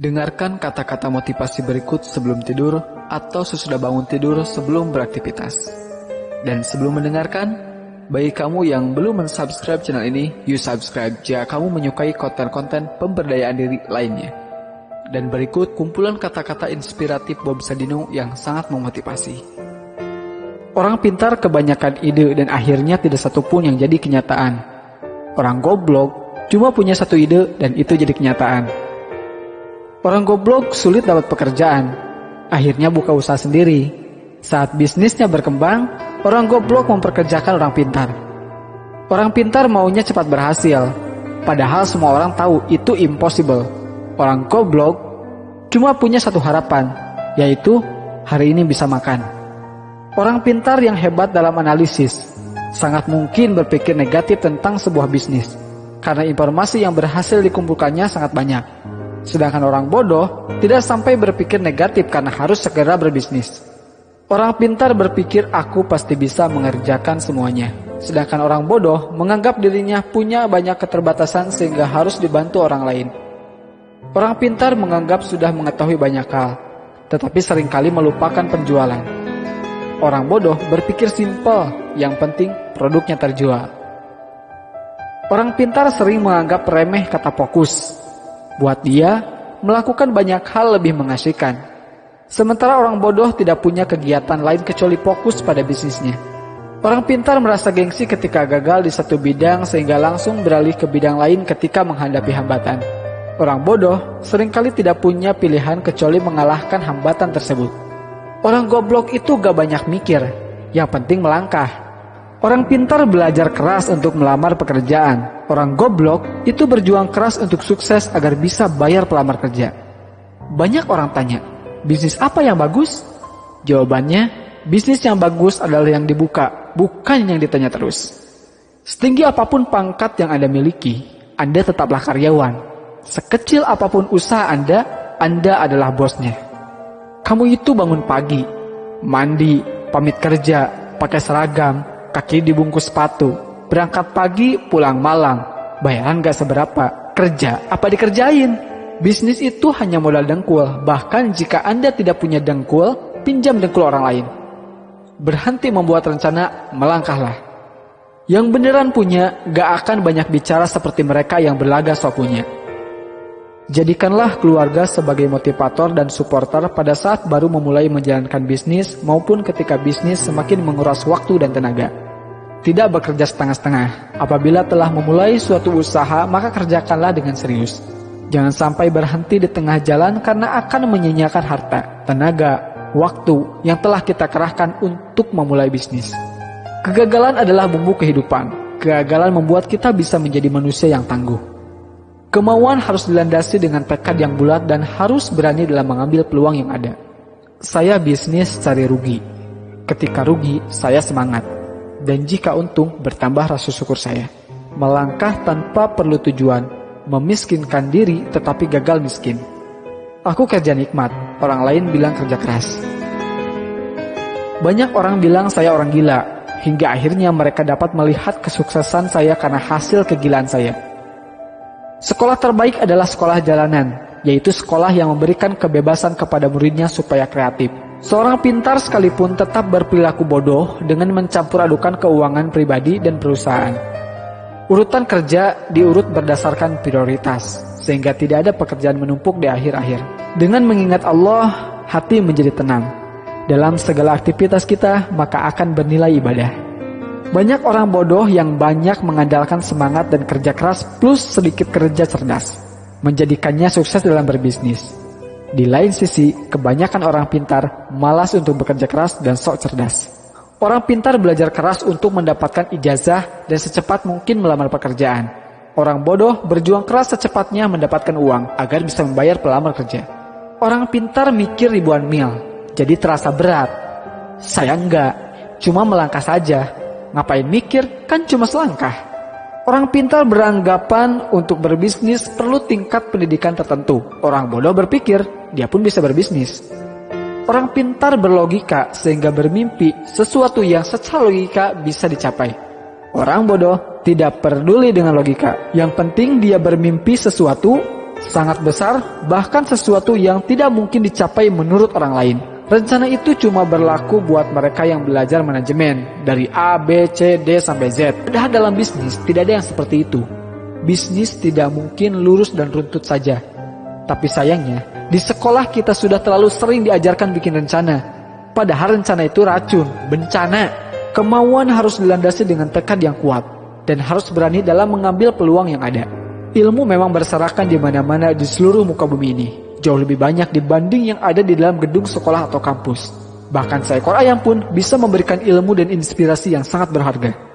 Dengarkan kata-kata motivasi berikut sebelum tidur atau sesudah bangun tidur sebelum beraktivitas. Dan sebelum mendengarkan, bagi kamu yang belum mensubscribe channel ini, you subscribe jika kamu menyukai konten-konten pemberdayaan diri lainnya. Dan berikut kumpulan kata-kata inspiratif Bob Sadino yang sangat memotivasi. Orang pintar kebanyakan ide dan akhirnya tidak satupun yang jadi kenyataan. Orang goblok cuma punya satu ide dan itu jadi kenyataan. Orang goblok sulit dapat pekerjaan, akhirnya buka usaha sendiri. Saat bisnisnya berkembang, orang goblok memperkerjakan orang pintar. Orang pintar maunya cepat berhasil, padahal semua orang tahu itu impossible. Orang goblok cuma punya satu harapan, yaitu hari ini bisa makan. Orang pintar yang hebat dalam analisis sangat mungkin berpikir negatif tentang sebuah bisnis, karena informasi yang berhasil dikumpulkannya sangat banyak. Sedangkan orang bodoh tidak sampai berpikir negatif karena harus segera berbisnis. Orang pintar berpikir aku pasti bisa mengerjakan semuanya. Sedangkan orang bodoh menganggap dirinya punya banyak keterbatasan sehingga harus dibantu orang lain. Orang pintar menganggap sudah mengetahui banyak hal, tetapi seringkali melupakan penjualan. Orang bodoh berpikir simpel, yang penting produknya terjual. Orang pintar sering menganggap remeh kata fokus. Buat dia, melakukan banyak hal lebih mengasihkan. Sementara orang bodoh tidak punya kegiatan lain kecuali fokus pada bisnisnya. Orang pintar merasa gengsi ketika gagal di satu bidang sehingga langsung beralih ke bidang lain ketika menghadapi hambatan. Orang bodoh seringkali tidak punya pilihan kecuali mengalahkan hambatan tersebut. Orang goblok itu gak banyak mikir, yang penting melangkah. Orang pintar belajar keras untuk melamar pekerjaan. Orang goblok itu berjuang keras untuk sukses agar bisa bayar pelamar kerja. Banyak orang tanya, bisnis apa yang bagus? Jawabannya, bisnis yang bagus adalah yang dibuka, bukan yang ditanya terus. Setinggi apapun pangkat yang Anda miliki, Anda tetaplah karyawan. Sekecil apapun usaha Anda adalah bosnya. Kamu itu bangun pagi, mandi, pamit kerja, pakai seragam, kaki dibungkus sepatu, berangkat pagi, pulang malam, bayaran gak seberapa, kerja apa dikerjain? Bisnis itu hanya modal dengkul, bahkan jika Anda tidak punya dengkul, pinjam dengkul orang lain. Berhenti membuat rencana, melangkahlah. Yang beneran punya, gak akan banyak bicara seperti mereka yang berlagak sok punya. Jadikanlah keluarga sebagai motivator dan supporter pada saat baru memulai menjalankan bisnis maupun ketika bisnis semakin menguras waktu dan tenaga. Tidak bekerja setengah-setengah. Apabila telah memulai suatu usaha, maka kerjakanlah dengan serius. Jangan sampai berhenti di tengah jalan karena akan menyia-nyiakan harta, tenaga, waktu yang telah kita kerahkan untuk memulai bisnis. Kegagalan adalah bumbu kehidupan. Kegagalan membuat kita bisa menjadi manusia yang tangguh. Kemauan harus dilandasi dengan tekad yang bulat dan harus berani dalam mengambil peluang yang ada. Saya bisnis cari rugi. Ketika rugi, saya semangat. Dan jika untung, bertambah rasa syukur saya. Melangkah tanpa perlu tujuan, memiskinkan diri tetapi gagal miskin. Aku kerja nikmat, orang lain bilang kerja keras. Banyak orang bilang saya orang gila, hingga akhirnya mereka dapat melihat kesuksesan saya karena hasil kegilaan saya. Sekolah terbaik adalah sekolah jalanan, yaitu sekolah yang memberikan kebebasan kepada muridnya supaya kreatif. Seorang pintar sekalipun tetap berperilaku bodoh dengan mencampur adukan keuangan pribadi dan perusahaan. Urutan kerja diurut berdasarkan prioritas, sehingga tidak ada pekerjaan menumpuk di akhir-akhir. Dengan mengingat Allah, hati menjadi tenang. Dalam segala aktivitas kita, maka akan bernilai ibadah. Banyak orang bodoh yang banyak mengandalkan semangat dan kerja keras plus sedikit kerja cerdas, menjadikannya sukses dalam berbisnis. Di lain sisi, kebanyakan orang pintar malas untuk bekerja keras dan sok cerdas. Orang pintar belajar keras untuk mendapatkan ijazah dan secepat mungkin melamar pekerjaan. Orang bodoh berjuang keras secepatnya mendapatkan uang agar bisa membayar pelamar kerja. Orang pintar mikir ribuan mil, jadi terasa berat. Saya enggak, cuma melangkah saja. Ngapain mikir, kan cuma selangkah. Orang pintar beranggapan untuk berbisnis perlu tingkat pendidikan tertentu. Orang bodoh berpikir, dia pun bisa berbisnis. Orang pintar berlogika sehingga bermimpi sesuatu yang secara logika bisa dicapai. Orang bodoh tidak peduli dengan logika. Yang penting dia bermimpi sesuatu sangat besar, bahkan sesuatu yang tidak mungkin dicapai menurut orang lain. Rencana itu cuma berlaku buat mereka yang belajar manajemen dari A, B, C, D, sampai Z. Padahal dalam bisnis tidak ada yang seperti itu. Bisnis tidak mungkin lurus dan runtut saja. Tapi sayangnya, di sekolah kita sudah terlalu sering diajarkan bikin rencana. Padahal rencana itu racun, bencana. Kemauan harus dilandasi dengan tekad yang kuat dan harus berani dalam mengambil peluang yang ada. Ilmu memang berserakan di mana-mana di seluruh muka bumi ini. Jauh lebih banyak dibanding yang ada di dalam gedung sekolah atau kampus. Bahkan seekor ayam pun bisa memberikan ilmu dan inspirasi yang sangat berharga.